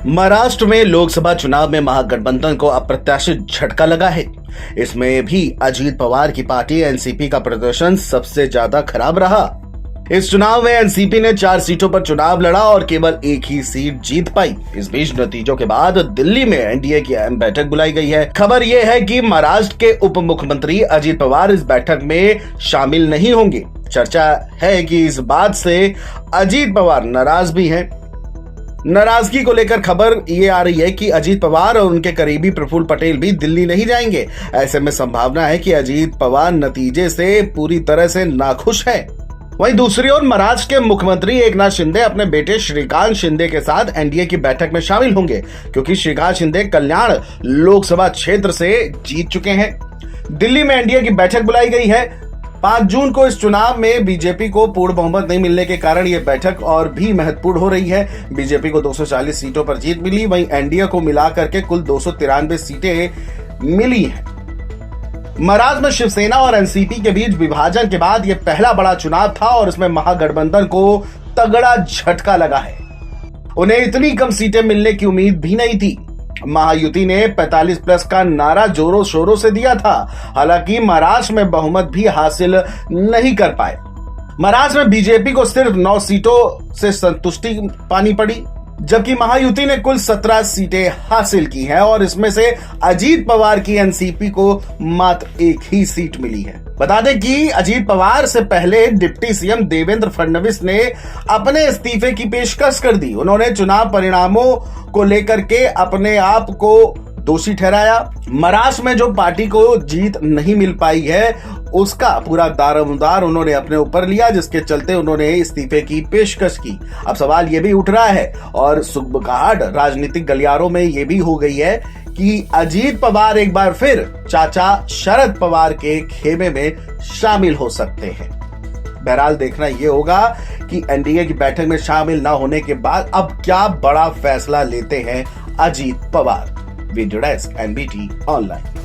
महाराष्ट्र में लोकसभा चुनाव में महागठबंधन को अप्रत्याशित झटका लगा है। इसमें भी अजीत पवार की पार्टी एनसीपी का प्रदर्शन सबसे ज्यादा खराब रहा। इस चुनाव में एनसीपी ने 4 सीटों पर चुनाव लड़ा और केवल एक ही सीट जीत पाई। इस बीच नतीजों के बाद दिल्ली में एनडीए की अहम बैठक बुलाई गई है। खबर यह है कि महाराष्ट्र के उप मुख्यमंत्री अजीत पवार इस बैठक में शामिल नहीं होंगे। चर्चा है कि इस बात से अजीत पवार नाराज भी हैं। नाराजगी को लेकर खबर ये आ रही है कि अजीत पवार और उनके करीबी प्रफुल्ल पटेल भी दिल्ली नहीं जाएंगे। ऐसे में संभावना है कि अजीत पवार नतीजे से पूरी तरह से नाखुश हैं। वहीं दूसरी ओर महाराष्ट्र के मुख्यमंत्री एकनाथ शिंदे अपने बेटे श्रीकांत शिंदे के साथ एनडीए की बैठक में शामिल होंगे, क्योंकि श्रीकांत शिंदे कल्याण लोकसभा क्षेत्र से जीत चुके हैं। दिल्ली में एनडीए की बैठक बुलाई गई है। 5 जून को इस चुनाव में बीजेपी को पूर्ण बहुमत नहीं मिलने के कारण यह बैठक और भी महत्वपूर्ण हो रही है। बीजेपी को 240 सीटों पर जीत मिली, वहीं एनडीए को मिलाकर के कुल 293 सीटें मिली हैं। महाराष्ट्र में शिवसेना और एनसीपी के बीच विभाजन के बाद यह पहला बड़ा चुनाव था और इसमें महागठबंधन को तगड़ा झटका लगा है। उन्हें इतनी कम सीटें मिलने की उम्मीद भी नहीं थी। महायुति ने 45+ का नारा जोरों शोरों से दिया था। हालांकि महाराष्ट्र में बहुमत भी हासिल नहीं कर पाए। महाराष्ट्र में बीजेपी को सिर्फ 9 सीटों से संतुष्टि पानी पड़ी, जबकि महायुति ने कुल 17 सीटें हासिल की हैं और इसमें से अजीत पवार की एनसीपी को मात्र एक ही सीट मिली है। बता दें कि अजीत पवार से पहले डिप्टी सीएम देवेंद्र फडणवीस ने अपने इस्तीफे की पेशकश कर दी। उन्होंने चुनाव परिणामों को लेकर के अपने आप को दोषी ठहराया। महाराष्ट्र में जो पार्टी को जीत नहीं मिल पाई है उसका पूरा दारोमदार उन्होंने अपने ऊपर लिया, जिसके चलते उन्होंने इस्तीफे की पेशकश की। अब सवाल ये भी उठ रहा है और सुगबुगाहट राजनीतिक गलियारों में ये भी हो गई है कि अजीत पवार एक बार फिर चाचा शरद पवार के खेमे में शामिल हो सकते हैं। बहरहाल देखना यह होगा कि एनडीए की बैठक में शामिल न होने के बाद अब क्या बड़ा फैसला लेते हैं Ajit Pawar. Video desk NBT online.